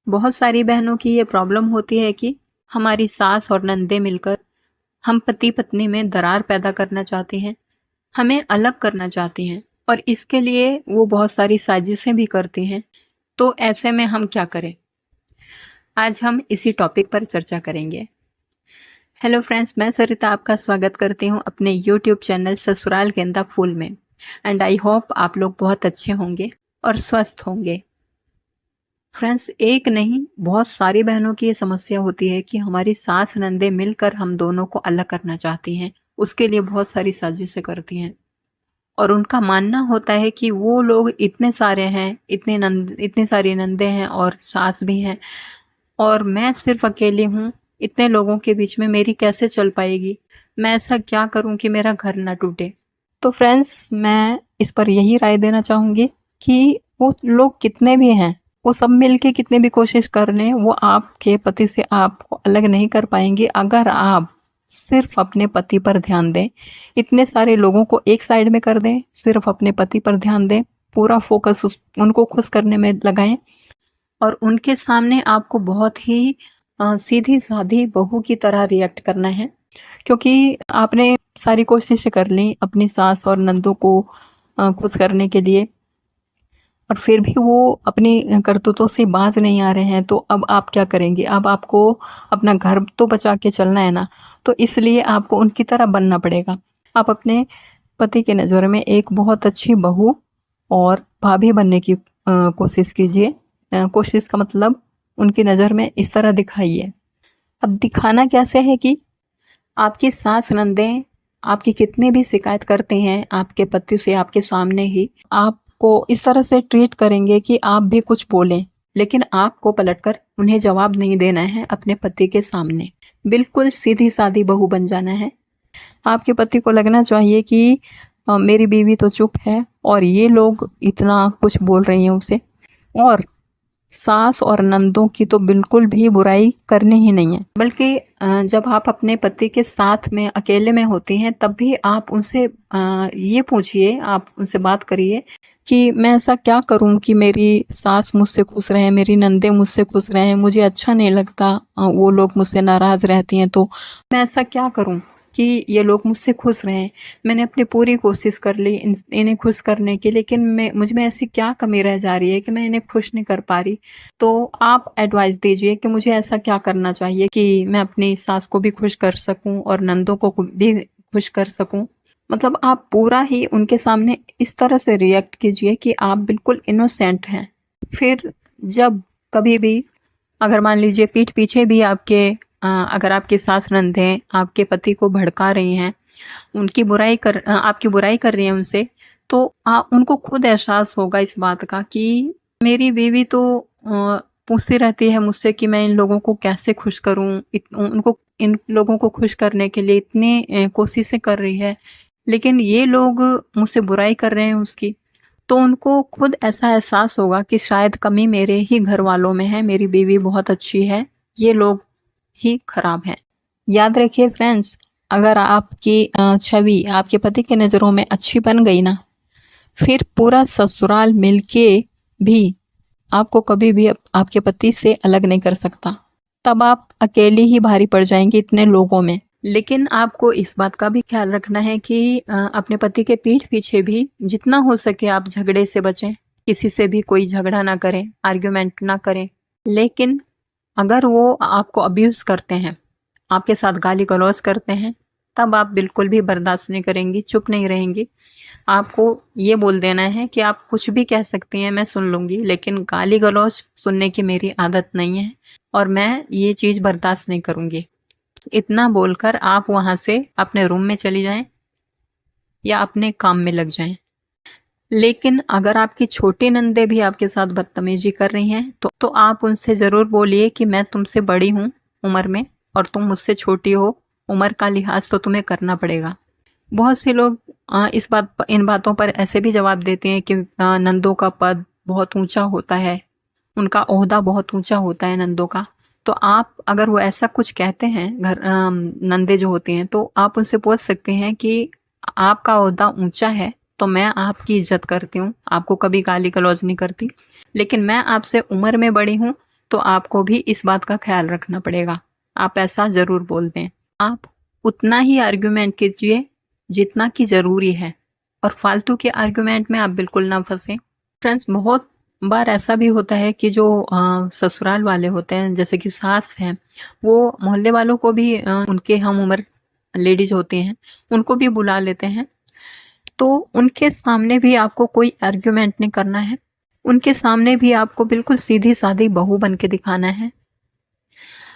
बहुत सारी बहनों की ये प्रॉब्लम होती है कि हमारी सास और नंदे मिलकर हम पति पत्नी में दरार पैदा करना चाहती हैं, हमें अलग करना चाहती हैं और इसके लिए वो बहुत सारी साजिशें भी करती हैं। तो ऐसे में हम क्या करें? आज हम इसी टॉपिक पर चर्चा करेंगे। हेलो फ्रेंड्स, मैं सरिता आपका स्वागत करती हूँ अपने यूट्यूब चैनल ससुराल गेंदा फूल में। एंड आई होप आप लोग बहुत अच्छे होंगे और स्वस्थ होंगे। फ्रेंड्स, एक नहीं बहुत सारी बहनों की ये समस्या होती है कि हमारी सास नंदे मिलकर हम दोनों को अलग करना चाहती हैं। उसके लिए बहुत सारी साजिशें करती हैं और उनका मानना होता है कि वो लोग इतने सारे हैं, इतने सारी नंदे हैं और सास भी हैं और मैं सिर्फ अकेली हूँ। इतने लोगों के बीच में मेरी कैसे चल पाएगी? मैं ऐसा क्या करूँ कि मेरा घर ना टूटे? तो फ्रेंड्स, मैं इस पर यही राय देना चाहूँगी कि वो लोग कितने भी हैं, वो सब मिलके कितने भी कोशिश कर लें, वो आपके पति से आपको अलग नहीं कर पाएंगे अगर आप सिर्फ अपने पति पर ध्यान दें। इतने सारे लोगों को एक साइड में कर दें, सिर्फ अपने पति पर ध्यान दें, पूरा फोकस उनको खुश करने में लगाएं और उनके सामने आपको बहुत ही सीधी साधी बहू की तरह रिएक्ट करना है। क्योंकि आपने सारी कोशिशें कर ली अपनी सास और नंदों को खुश करने के लिए और फिर भी वो अपनी करतूतों से बाज नहीं आ रहे हैं, तो अब आप क्या करेंगे? अब आपको अपना घर तो बचा के चलना है ना, तो इसलिए आपको उनकी तरह बनना पड़ेगा। आप अपने पति की नज़र में एक बहुत अच्छी बहू और भाभी बनने की कोशिश कीजिए। कोशिश का मतलब उनकी नज़र में इस तरह दिखाइए। अब दिखाना कैसे है कि आपकी सास नंदें आपकी कितनी भी शिकायत करते हैं आपके पति से, आपके सामने ही आपको इस तरह से ट्रीट करेंगे कि आप भी कुछ बोलें, लेकिन आपको पलटकर उन्हें जवाब नहीं देना है अपने पति के सामने। बिल्कुल सीधी सादी बहू बन जाना है। आपके पति को लगना चाहिए कि मेरी बीवी तो चुप है और ये लोग इतना कुछ बोल रही हैं उसे, और सास और नंदों की तो बिल्कुल भी बुराई करनी ही नहीं है। बल्कि जब आप अपने पति के साथ में अकेले में होती हैं तब भी आप उनसे ये पूछिए, आप उनसे बात करिए कि मैं ऐसा क्या करूं कि मेरी सास मुझसे खुश रहे, मेरी नंदे मुझसे खुश रहे। मुझे अच्छा नहीं लगता वो लोग मुझसे नाराज़ रहती हैं, तो मैं ऐसा क्या करूं कि ये लोग मुझसे खुश रहें। मैंने अपनी पूरी कोशिश कर ली इन्हें खुश करने की, लेकिन मुझ में ऐसी क्या कमी रह जा रही है कि मैं इन्हें खुश नहीं कर पा रही। तो आप एडवाइस दीजिए कि मुझे ऐसा क्या करना चाहिए कि मैं अपनी सास को भी खुश कर सकूं और नंदों को भी खुश कर सकूं। मतलब आप पूरा ही उनके सामने इस तरह से रिएक्ट कीजिए कि आप बिल्कुल इनोसेंट हैं। फिर जब कभी भी अगर मान लीजिए पीठ पीछे भी अगर आपकी सास नंदें आपके पति को भड़का रही हैं, आपकी बुराई कर रही हैं उनसे, तो उनको खुद एहसास होगा इस बात का कि मेरी बीवी तो पूछती रहती है मुझसे कि मैं इन लोगों को कैसे खुश करूं, इन लोगों को खुश करने के लिए इतनी कोशिशें कर रही है, लेकिन ये लोग मुझसे बुराई कर रहे हैं उसकी। तो उनको खुद ऐसा एहसास होगा कि शायद कमी मेरे ही घर वालों में है, मेरी बीवी बहुत अच्छी है, ये लोग ही खराब हैं। याद रखिए फ्रेंड्स, अगर आपकी छवि आपके पति की नज़रों में अच्छी बन गई ना, फिर पूरा ससुराल मिलके भी आपको कभी भी आपके पति से अलग नहीं कर सकता। तब आप अकेली ही भारी पड़ जाएंगे इतने लोगों में। लेकिन आपको इस बात का भी ख्याल रखना है कि अपने पति के पीठ पीछे भी जितना हो सके आप झगड़े से बचें, किसी से भी कोई झगड़ा ना करें, आर्ग्यूमेंट ना करें। लेकिन अगर वो आपको अब्यूज़ करते हैं, आपके साथ गाली गलौज करते हैं, तब आप बिल्कुल भी बर्दाश्त नहीं करेंगी, चुप नहीं रहेंगी। आपको ये बोल देना है कि आप कुछ भी कह सकती हैं, मैं सुन लूँगी, लेकिन गाली गलौज सुनने की मेरी आदत नहीं है और मैं ये चीज़ बर्दाश्त नहीं करूँगी। इतना बोलकर आप वहाँ से अपने रूम में चली जाएं या अपने काम में लग जाएं। लेकिन अगर आपकी छोटी नंदे भी आपके साथ बदतमीजी कर रही हैं तो आप उनसे ज़रूर बोलिए कि मैं तुमसे बड़ी हूँ उम्र में और तुम मुझसे छोटी हो, उम्र का लिहाज तो तुम्हें करना पड़ेगा। बहुत से लोग इन बातों पर ऐसे भी जवाब देते हैं कि नंदों का पद बहुत ऊंचा होता है, उनका ओहदा बहुत ऊंचा होता है नंदों का। तो आप अगर वो ऐसा कुछ कहते हैं नंदे जो होते हैं, तो आप उनसे पूछ सकते हैं कि आपका ओहदा ऊंचा है तो मैं आपकी इज्जत करती हूँ, आपको कभी गाली गलौज नहीं करती, लेकिन मैं आपसे उम्र में बड़ी हूँ, तो आपको भी इस बात का ख्याल रखना पड़ेगा। आप ऐसा ज़रूर बोल दें। आप उतना ही आर्ग्यूमेंट कीजिए जितना कि ज़रूरी है, और फालतू के आर्ग्यूमेंट में आप बिल्कुल ना फंसें। फ्रेंड्स, बहुत बार ऐसा भी होता है कि जो ससुराल वाले होते हैं, जैसे कि सास हैं, वो मोहल्ले वालों को भी उनके हम उम्र लेडीज होती हैं, उनको भी बुला लेते हैं। तो उनके सामने भी आपको कोई आर्ग्यूमेंट नहीं करना है। उनके सामने भी आपको बिल्कुल सीधी सादी बहू बन के दिखाना है।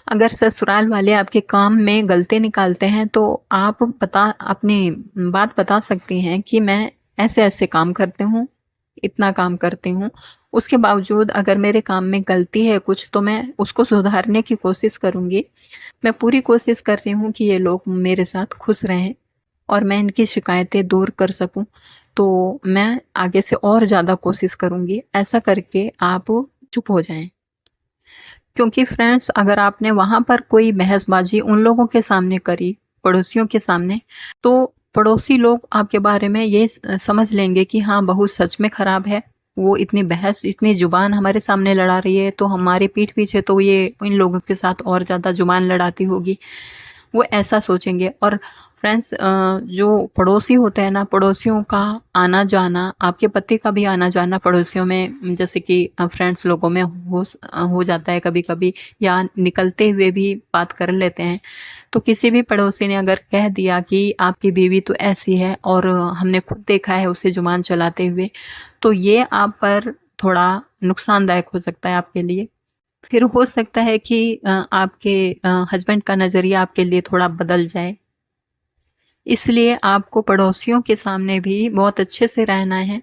अगर ससुराल वाले आपके काम में गलती निकालते हैं तो आप अपनी बात बता सकती हैं कि मैं ऐसे ऐसे काम करते हूँ, इतना काम करती हूँ, उसके बावजूद अगर मेरे काम में गलती है कुछ तो मैं उसको सुधारने की कोशिश करूँगी। मैं पूरी कोशिश कर रही हूँ कि ये लोग मेरे साथ खुश रहें और मैं इनकी शिकायतें दूर कर सकूं, तो मैं आगे से और ज़्यादा कोशिश करूंगी। ऐसा करके आप चुप हो जाएं। क्योंकि फ्रेंड्स, अगर आपने वहाँ पर कोई बहसबाजी उन लोगों के सामने करी, पड़ोसियों के सामने, तो पड़ोसी लोग आपके बारे में ये समझ लेंगे कि हाँ, बहू सच में ख़राब है। वो इतनी बहस, इतनी ज़ुबान हमारे सामने लड़ा रही है, तो हमारे पीठ पीछे तो ये इन लोगों के साथ और ज़्यादा ज़ुबान लड़ाती होगी। वो ऐसा सोचेंगे। और फ्रेंड्स, जो पड़ोसी होते हैं ना, पड़ोसियों का आना जाना, आपके पति का भी आना जाना पड़ोसियों में, जैसे कि फ्रेंड्स लोगों में हो जाता है कभी कभी, या निकलते हुए भी बात कर लेते हैं। तो किसी भी पड़ोसी ने अगर कह दिया कि आपकी बीवी तो ऐसी है, और हमने खुद देखा है उसे जुबान चलाते हुए, तो ये आप पर थोड़ा नुकसानदायक हो सकता है आपके लिए। फिर हो सकता है कि आपके हस्बैंड का नज़रिया आपके लिए थोड़ा बदल जाए। इसलिए आपको पड़ोसियों के सामने भी बहुत अच्छे से रहना है।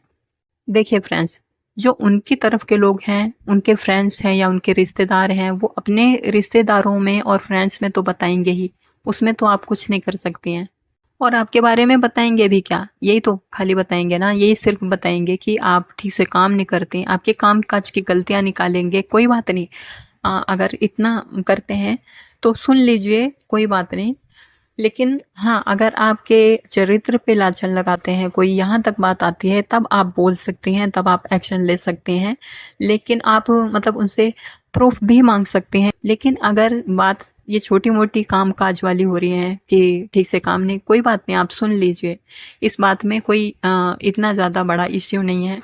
देखिए फ्रेंड्स, जो उनकी तरफ के लोग हैं, उनके फ्रेंड्स हैं या उनके रिश्तेदार हैं, वो अपने रिश्तेदारों में और फ्रेंड्स में तो बताएंगे ही, उसमें तो आप कुछ नहीं कर सकती हैं। और आपके बारे में बताएंगे भी क्या? यही तो खाली बताएंगे ना, यही सिर्फ बताएंगे कि आप ठीक से काम नहीं करते, आपके काम काज की गलतियां निकालेंगे। कोई बात नहीं, अगर इतना करते हैं तो सुन लीजिए, कोई बात नहीं। लेकिन हाँ, अगर आपके चरित्र पे लाछन लगाते हैं, कोई यहाँ तक बात आती है, तब आप बोल सकती हैं, तब आप एक्शन ले सकते हैं। लेकिन आप मतलब उनसे प्रूफ भी मांग सकते हैं। लेकिन अगर बात ये छोटी मोटी काम काज वाली हो रही है कि ठीक से काम नहीं, कोई बात नहीं, आप सुन लीजिए। इस बात में कोई इतना ज़्यादा बड़ा इश्यू नहीं है।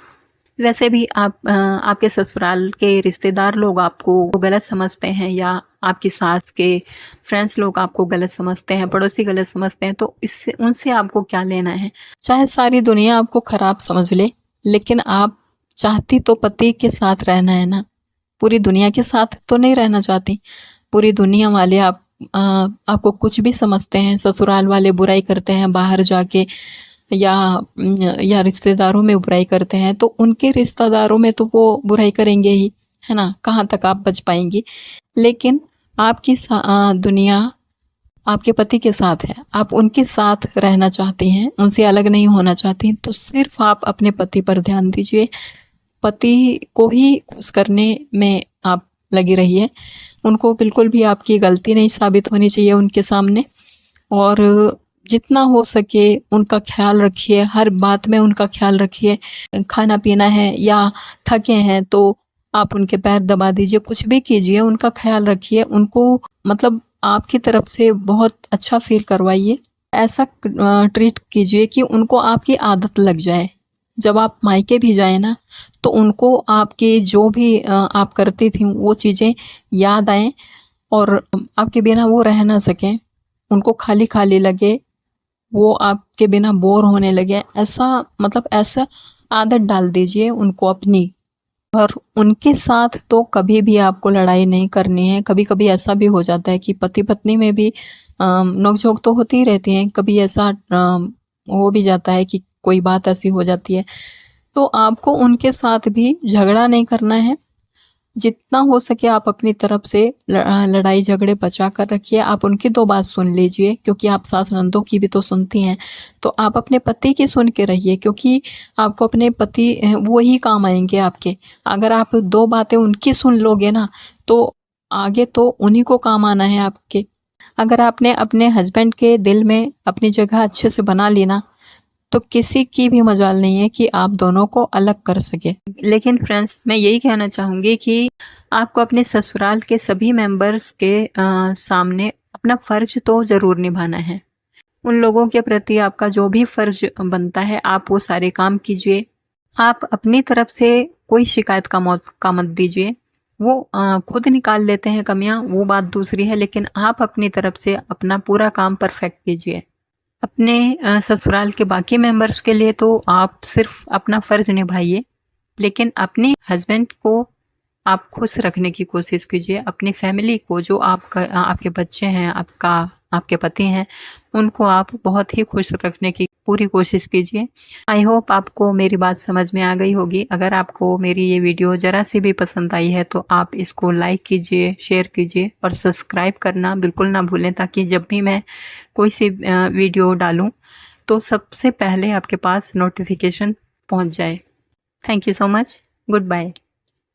वैसे भी आपके ससुराल के रिश्तेदार लोग आपको गलत समझते हैं, या आपकी सास के फ्रेंड्स लोग आपको गलत समझते हैं, पड़ोसी गलत समझते हैं, तो इससे उनसे आपको क्या लेना है? चाहे सारी दुनिया आपको खराब समझ ले, लेकिन आप चाहती तो पति के साथ रहना है ना, पूरी दुनिया के साथ तो नहीं रहना चाहती। पूरी दुनिया वाले आपको कुछ भी समझते हैं, ससुराल वाले बुराई करते हैं बाहर जाके, या रिश्तेदारों में बुराई करते हैं, तो उनके रिश्तेदारों में तो वो बुराई करेंगे ही, है ना, कहाँ तक आप बच पाएंगी। लेकिन आपकी दुनिया आपके पति के साथ है, आप उनके साथ रहना चाहती हैं, उनसे अलग नहीं होना चाहती, तो सिर्फ आप अपने पति पर ध्यान दीजिए। पति को ही खुश करने में आप लगी रहिए। उनको बिल्कुल भी आपकी गलती नहीं साबित होनी चाहिए उनके सामने, और जितना हो सके उनका ख्याल रखिए, हर बात में उनका ख्याल रखिए। खाना पीना है या थके हैं तो आप उनके पैर दबा दीजिए, कुछ भी कीजिए, उनका ख्याल रखिए। उनको मतलब आपकी तरफ से बहुत अच्छा फील करवाइए। ऐसा ट्रीट कीजिए कि उनको आपकी आदत लग जाए। जब आप मायके भी जाए ना, तो उनको आपके जो भी आप करती थी वो चीज़ें याद आएँ, और आपके बिना वो रह ना सकें, उनको खाली खाली लगे, वो आपके बिना बोर होने लगे। ऐसा आदत डाल दीजिए उनको अपनी। और उनके साथ तो कभी भी आपको लड़ाई नहीं करनी है। कभी कभी ऐसा भी हो जाता है कि पति पत्नी में भी नोकझोंक तो होती ही रहती हैं। कभी ऐसा हो भी जाता है कि कोई बात ऐसी हो जाती है, तो आपको उनके साथ भी झगड़ा नहीं करना है। जितना हो सके आप अपनी तरफ से लड़ाई झगड़े बचा कर रखिए। आप उनकी 2 बात सुन लीजिए, क्योंकि आप सास नंदों की भी तो सुनती हैं, तो आप अपने पति की सुन के रहिए, क्योंकि आपको अपने पति वो ही काम आएंगे आपके। अगर आप 2 बातें उनकी सुन लोगे ना, तो आगे तो उन्हीं को काम आना है आपके। अगर आपने अपने हस्बैंड के दिल में अपनी जगह अच्छे से बना ली ना, तो किसी की भी मजाल नहीं है कि आप दोनों को अलग कर सके। लेकिन फ्रेंड्स, मैं यही कहना चाहूँगी कि आपको अपने ससुराल के सभी मेंबर्स के सामने अपना फ़र्ज तो ज़रूर निभाना है। उन लोगों के प्रति आपका जो भी फ़र्ज बनता है, आप वो सारे काम कीजिए। आप अपनी तरफ से कोई शिकायत का मौका मत दीजिए। वो खुद निकाल लेते हैं कमियां, वो बात दूसरी है, लेकिन आप अपनी तरफ से अपना पूरा काम परफेक्ट कीजिए। अपने ससुराल के बाकी मेंबर्स के लिए तो आप सिर्फ अपना फ़र्ज निभाइए, लेकिन अपने हस्बैंड को आप खुश रखने की कोशिश कीजिए। अपनी फैमिली को, जो आपके बच्चे हैं, आपके पति हैं, उनको आप बहुत ही खुश रखने की पूरी कोशिश कीजिए। आई होप आपको मेरी बात समझ में आ गई होगी। अगर आपको मेरी ये वीडियो ज़रा सी भी पसंद आई है तो आप इसको लाइक कीजिए, शेयर कीजिए और सब्सक्राइब करना बिल्कुल ना भूलें, ताकि जब भी मैं कोई सी वीडियो डालूं तो सबसे पहले आपके पास नोटिफिकेशन पहुंच जाए। Thank you so much. Good bye.